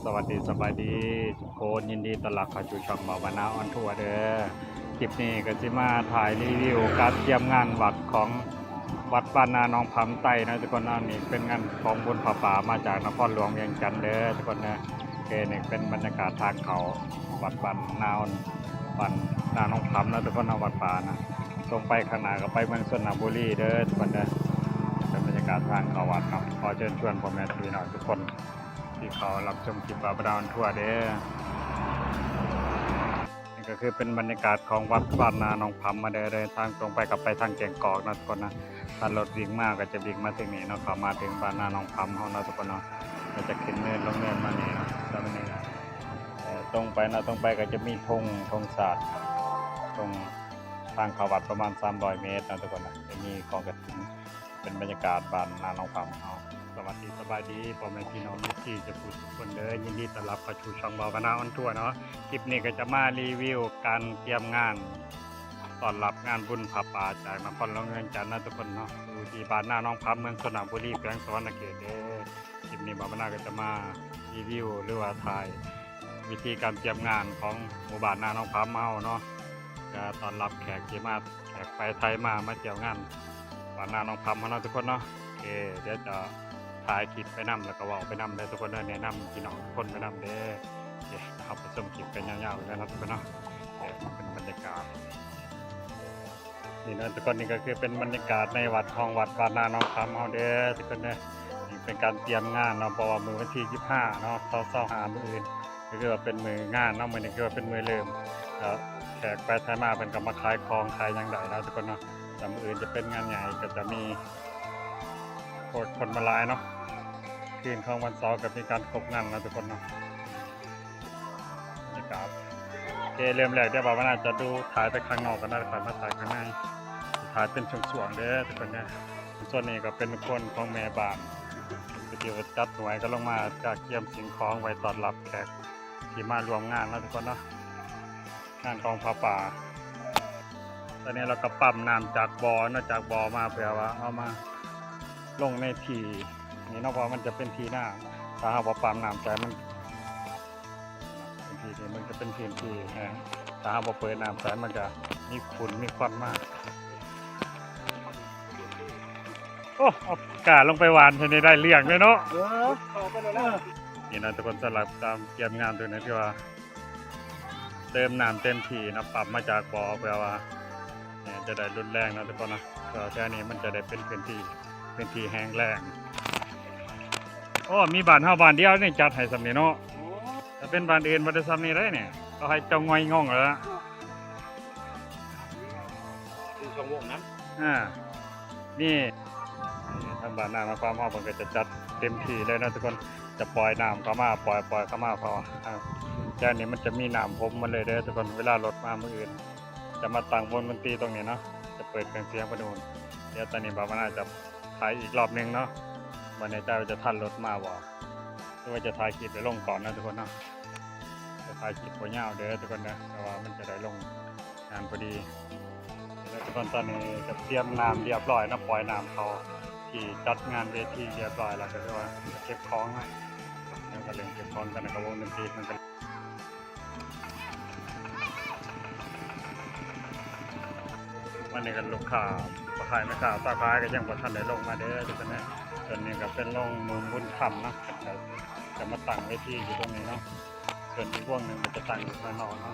สวัสดีสบายดีทุกคนยินดีต้อนรับเข้าสู่ช่องบ่าวนาออนทัวร์เด้อคลิปนี้ก็จะมาถ่ายรีวิวการเตรียมงานวัดของวัดบ้านนาหนองผำไต้นะทุกคนนี่เป็นงานของบุญผาป่ามาจากนครหลวงเวียงจันทร์เด้อทุกคนนะนี่เป็นบรรยากาศทางเขาวัดบ้านนาบ้านนาหนองผำนะทุกคนนะวัดป่านะตรงไปข้างหน้าก็ไปเมืองสระบุรีเด้อทุกคนนะเป็นบรรยากาศทางเขาวัดครับขอเชิญชวนพ่อแม่พี่น้องทุกคนที่เขารับชมคลิปบ่าวนาออนทัวร์เด้อนี่ก็คือเป็นบรรยากาศของวัดบ้านนาหนองผำมาเดินทางตรงไปกับไปทางแก่งกอกนะทุกคนนะถ้ารถวิ่งมากก็จะวิ่งมาถึงนี้เนาะเขามาถึงบ้านนาหนองผำเขานะทุกคนเนาะก็จะขึ้นเนินลงเนินมานี่เนาะแล้วมันนี่ตรงไปนะตรงไปก็จะมีธงศาสตร์ตรงทางเขาวัดประมาณ300 เมตรนะทุกคนนะจะมีกองกฐินเป็นบรรยากาศบ้านนาหนองผำเขาสวัสดีสบายดีพ่อแม่พี่น้องที่จะพูดทุกคนเด้อยินดีต้อนรับเข้าสู่ช่องบ่าวนาออนทัวร์เนาะคลิปนี้ก็จะมารีวิวการเตรียมงานต้อนรับงานบุญผาป่าจากนครหลวงเวียงจันทร์นะทุกคนเนาะอยู่ที่บ้านนาหนองผำเมืองสระบุรีแขวงสะวรรณเขตเด้อคลิปนี้บ่าวนาก็จะมารีวิวหรือว่าถ่ายวิธีการเตรียมงานของหมู่บ้านนาหนองผำเฮาเนาะจะต้อนรับแขกที่มาแขกไปไทยมาเที่ยวงานบ้านนาหนองผำเฮาเนาะทุกคนเนาะโอเคเดี๋ยวจะถ่ายคลิปไปนำแล้วก็บอกไปนำเลยทุกคนแนะนำพี่น้องทุกคนไปนำเด้อเดี๋ยวเราไปชมคลิปกันยาวๆเลยนะทุกคนเนาะเป็นบรรยากาศนี่นะทุกคนนี่ก็คือเป็นบรรยากาศในวัดของวัดบ้านนาหนองผำเฮาเด้อทุกคนเนี่ยนี่เป็นการเตรียมงานเนาะเพราะว่ามื้อวันที่25เนาะ25มื้ออื่นก็คือว่าเป็นมื้องานเนาะมื้อนี้ก็เป็นมื้อเริ่มแล้วแขกไปไทยมาเป็นก็มาขายของขายหยังได้นะทุกคนเนาะแต่มื้ออื่นจะเป็นงานใหญ่ก็จะมีคนมาหลายเนาะคืนของวันเสาร์ก็มีการครบงานนะทุกคนเนาะนี่ครับโอเคเริ่มแรกเดี๋ยวบ่าวนาจะดูถ่ายไปข้างนอกกันนะถ่ายมาถ่ายข้างในถ่ายเป็นช่วงๆเด้อทุกคนเนี่ยส่วนนี้ก็เป็นคนของแม่บ้านเดี๋ยวจัดหน่วยก็ลงมาจากเตรียมสิ่งของไว้ต้อนรับแขกที่มารวมงานนะทุกคนเนาะงานของผาป่าตอนนี้เราก็ปั๊มน้ำจากบ่อนะจากบ่อมาเพื่อว่าเอามาลงในที่นี่เนาะเพราะมันจะเป็นทีหน้าถ้าหากว่าปั๊มน้ำใจมันเป็นทีนี้มันจะเป็นทีถ้าหากว่าเปิดน้ำใจมันจะมีฝุ่นมีควันมากโอ้เอากาลงไปหวานทีนี้ได้เลี้ยงเลยเนาะนี่นะทุกคนสำหรับตามเตรียมงานตัวนี้ที่ว่าเติมน้ำเต็มที่นะปั๊มมาจากบ่อเพื่อว่าเนี่ยจะได้รุนแรงนะทุกคนนะก็แค่นี้มันจะได้เป็นพื้นที่แห้งแล้งโอ้มีบ้านเฮาบ้านเดียวนี่จัดให้สำนี้เนาะถ้าเป็นบ้านอื่นบ่ได้สำนี้ได้เนี่ยก็ให้เจ้าง่อยง่องแล้วช่องวงนั้นนี่ทางบ้านนามาความเฮาเพิ่นก็จะจัดเต็มที่เลยนะทุกคนจะปล่อยน้ำเข้ามาปล่อยเข้ามาพอแค่นี้มันจะมีน้ำพรมมาเลยเด้อทุกคนเวลารถมามื้ออื่นจะมาตั้งวงดนตรีตรงนี้เนาะจะเปิดเครื่องเสียงประดูนเดี๋ยวตอนนี้บ่าวนาจะถ่ายอีกรอบนึงเนาะวันนี้จะทันรถมาบ่หรือว่าจะถ่ายคลิปไปลงก่อนนะทุกคนเนาะจะถ่ายคลิปบ่ยาวเด้อทุกคนนะเพราะว่ามันจะได้ลงงานพอดีแล้วทุกคนตอนนี้จะเตรียมน้ำเรียบร้อยนะปล่อยน้ำเขาที่จัดงานเวทีเรียบร้อยแล้วก็คือว่าเก็บของนะแล้วก็เล่นเก็บของกันกับวงดนตรีมันกันวันนี้กันลูกค้าขายไม่ขาดตาค้าก็ยังบ่ทันได้ลงมาเด้อทุกคนนะส่วนนี้ก็เป็นโรงมุมบุญธรรมนะจะมาตั้งไว้ที่อยู่ตรงนี้เนาะส่วนอีกวงหนึ่งมันจะตั้งอยู่ข้างนอกเนาะ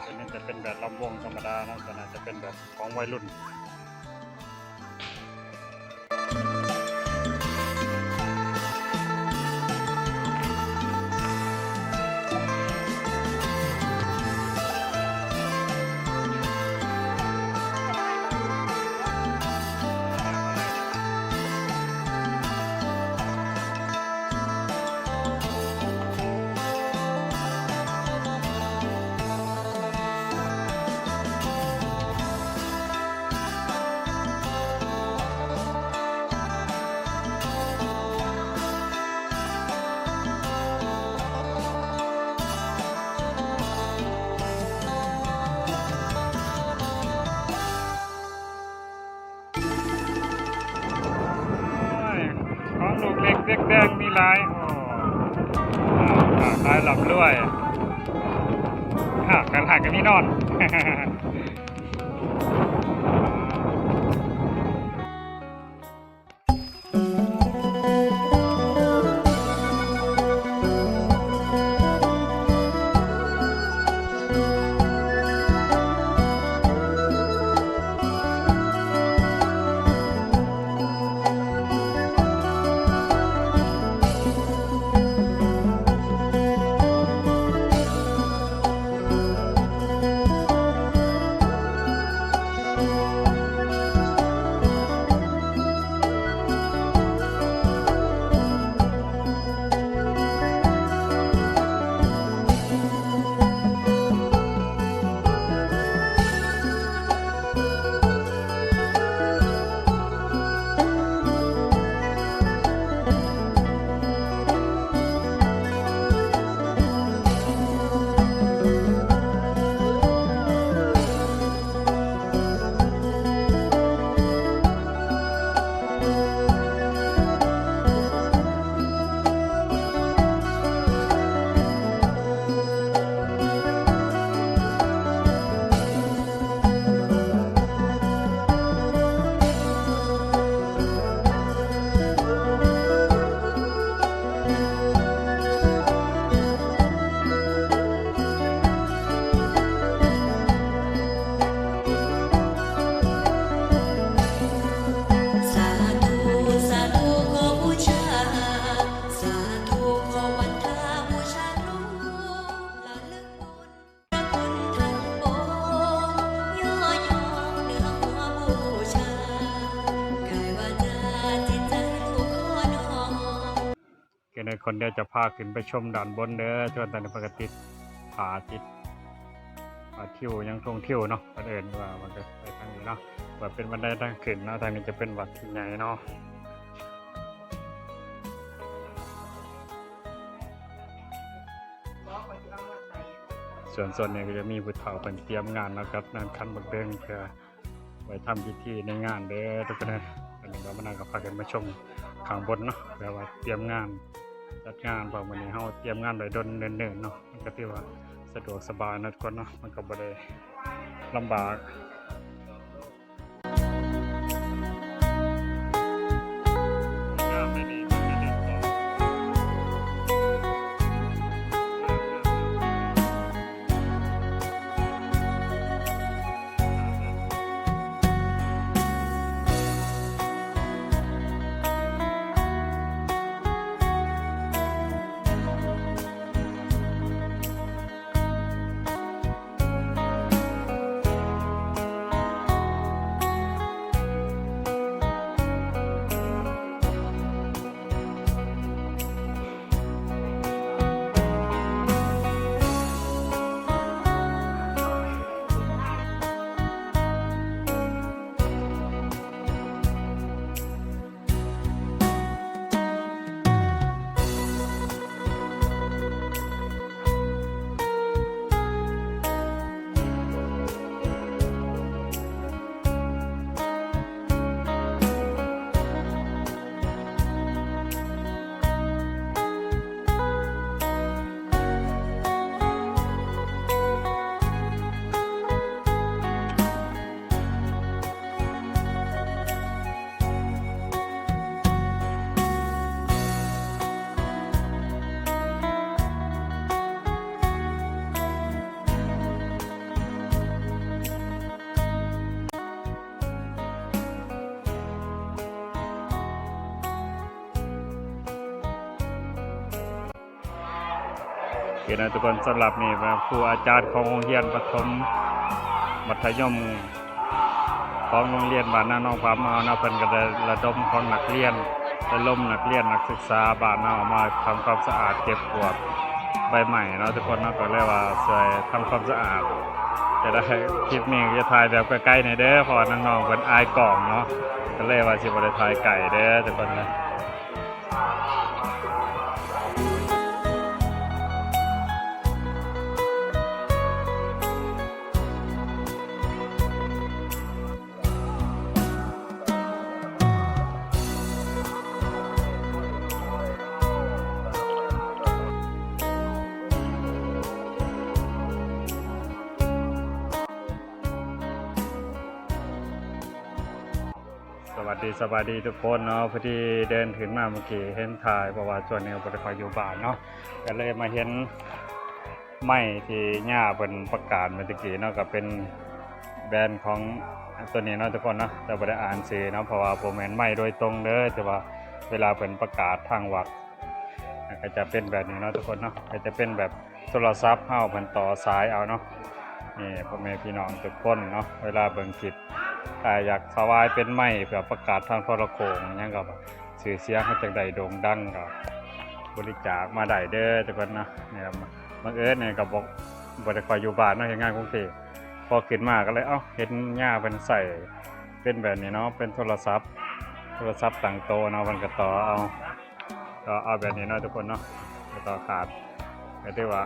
ส่วนนี้จะเป็นแบบลำวงธรรมดาเนาะส่วนนั้นจะเป็นแบบของวัยรุ่นของลูกเล็กเด็กแดงมีหลายโอ้ หลับรวยกันหากันนี่นอน สาธุสาธุขอบูชาสาธุขอวันทาบูชาลูกระลึกบุญพระคุณทั้งปวงย่อยอเหนือหัวบูชากายวาจาจิตใจลูกขอน้อม เกณฑ์ในคนเดียวจะพาขึ้นไปชมด่านบนเด้อชวนแต่ในปกติผาติดผาทิวยังทงทิวเนาะประเด็นว่ามันจะไปทางนี้เนาะว่าเป็นบันไดทางขึ้นเนาะทางนี้จะเป็นวัดที่ใหญ่เนาะส่วนนี้ก็จะมีผู้เฒ่าเป็นเตรียมงานนะครับงานคันบักเด้งเพื่อไว้ทำพิธีในงานเด้อทุกคนนะอันนี้เรามานั่งกับพากันมาชมข้างบนเนาะแปลว่าเตรียมงานจัดงานเพราะวันนี้เราเตรียมงานไว้ดนเนิ่นๆเนาะมันก็ถือว่าสะดวกสบายนะทุกคนเนาะมันก็บ่ได้ลำบากงานไม่ดีไม่ได้ต่อ เคนะทุกคนสำหรับนี่เป็นครูอาจารย์ของโรงเรียนประถมมัธยมของโรงเรียนบ้านนาหนองพามเอานะเพิ่นก็ได้ระดมของนักเรียนระดมนักเรียนนักศึกษาบ้านนามาทำความสะอาดเก็บกวาดใบใหม่เนาะทุกคนเนาะก็เรียกว่าช่วยทำความสะอาดจะได้คลิปนี้จะถ่ายแบบใกล้ๆหน่อยเด้อเพราะว่าน้องๆเพิ่นอายกล้องเนาะก็เลยว่าสิบ่ได้ถ่ายไกลเด้อทุกคนนะ สวัสดีทุกคนเนาะพอดีเดินถึงมาเมื่อกี้เห็นถ่ายเพราะว่าส่วนนี้บ่ได้ค่อยอยู่บ้านเนาะก็เลยมาเห็นไม้ที่ย่าเพิ่นประกาศเมื่อตะกี้เนาะก็เป็นแบรนด์ของตัวนี้เนาะทุกคนเนาะแต่บ่ได้อ่านชื่อเนาะเพราะว่าบ่แม่นไม้โดยตรงเด้อแต่ว่าเวลาเพิ่นประกาศทางวัดก็จะเป็นแบบนี้เนาะทุกคนเนาะก็จะเป็นแบบโทรศัพท์เฮาเพิ่นต่อสายเอาเนาะนี่พ่อแม่พี่น้องทุกคนเนาะเวลาเบิ่งคลิปอยากถวายเป็นไม้แบบประกาศทางโทรโขงหยังก็ชื่อเสียงให้จังได๋โด่งดังก็บริจาคมาได้เด้อทุกคนนะนี่ครับบังเอิญเนี่ยก็บ่ได้ค่อยอยู่บ้านเนาะเฮ็ดงานกรุงเทพพอขึ้นมาก็เลยเห็นย่าเพิ่นใส่เป็นแบบนี้เนาะเป็นโทรศัพท์ตั้งโตะเนาะมันก็ต่อเอาแบบนี้เนาะทุกคนเนาะก็ต่อขาดก็ถือว่า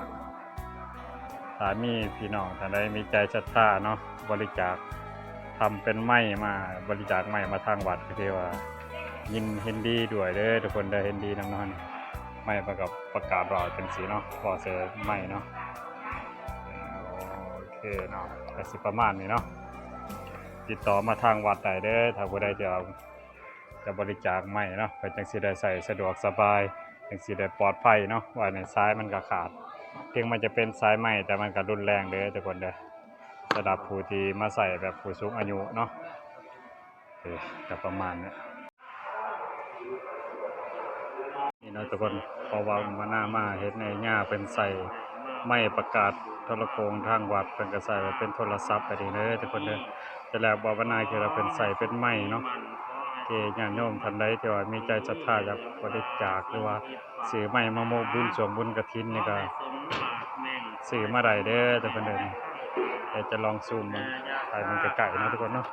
ถ้ามีพี่น้องท่านใดมีใจศรัทธาเนาะบริจาคทำเป็นไม้มาบริจาคไม้มาทางวัดก็ถือว่ายินเห็นดีด้วยเด้อทุกคนได้เห็นดีนำเนาะไม่ประกับประกาศรอเป็นสีเนาะพอเสือไม่เนาะโอเคเนาะก็สิประมาณนี้เนาะติดต่อมาทางวัดได้เด้อถ้าผู้ใดจะบริจาคไม่เนาะเพื่อจังสิได้ใส่สะดวกสบายจังสิได้ปลอดภัยเนาะว่าในซ้ายมันก็ขาดเพียงมันจะเป็นสายไม้แต่มันก็รุนแรงเด้อทุกคนเด้อสำหรับผู้ที่มาใส่แบบผู้สูงอายุเนาะก็ประมาณนี้นี่เนาะทุกคนพอว่ามาเห็นในหญ้าเป็นใส่ไม้ประกาศโทรโขงทางวัดเป็นก็ใส่เป็นโทรศัพท์ไปดีเด้อทุกคนเด้อแต่แล้วบ่ว่าคือเราเป็นใส่เป็นไม้เนาะเกญาติโยมท่านใดที่ว่ามีใจศรัทธาอยากบริจาคหรือว่าซื้อไม้มาโมบุญส่วนบุญกฐินนี่ก็ซื้อมาได้เด้อทุกคนเด้อเดี๋ยวจะลองซูมมันถ่ายมันใกล้ๆนะทุกคนเนาะ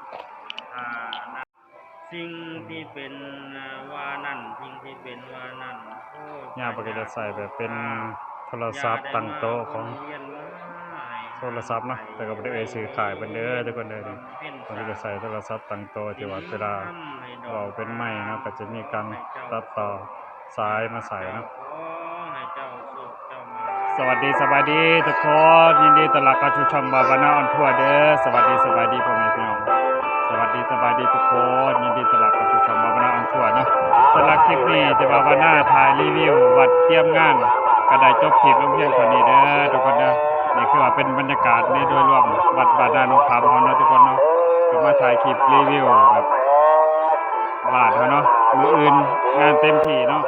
สิ่งที่เป็นว่านั่นสิ่งที่เป็นว่านั่นย่าปกติจะใส่แบบเป็นโทรศัพท์ตั้งโต๊ะของโทรศัพท์เนาะแต่ก็บ่ได้ซื้อขายเพิ่นเด้อทุกคนเด้อปกติจะใส่โทรศัพท์ตั้งโต๊ะที่ว่าเวลาเว้าเป็นไม้เนาะก็จะมีการตัดต่อสายมาใส่เนาะสวัสดีทุกคนยินดีต้อนรับเข้าสู่ช่องบาบานาออนทัวร์เด้อสวัสดีพ่อแม่พี่น้องสวัสดีทุกคนยินดีต้อนรับเข้าสู่ช่องบาบานาออนทัวร์เนาะสำหรับคลิปนี้ที่บาบานาถ่ายรีวิววัดเตรียมงานก็ได้จบคลิปลงเพียงเท่านี้เด้อทุกคนเด้อนี่คือว่าเป็นบรรยากาศในโดยรวมวัดบาดาลนพามเฮาเนาะทุกคนเนาะก็มาถ่ายคลิปรีวิวแบบวาดเฮาเนาะมื้ออื่นงานเต็มที่เนาะ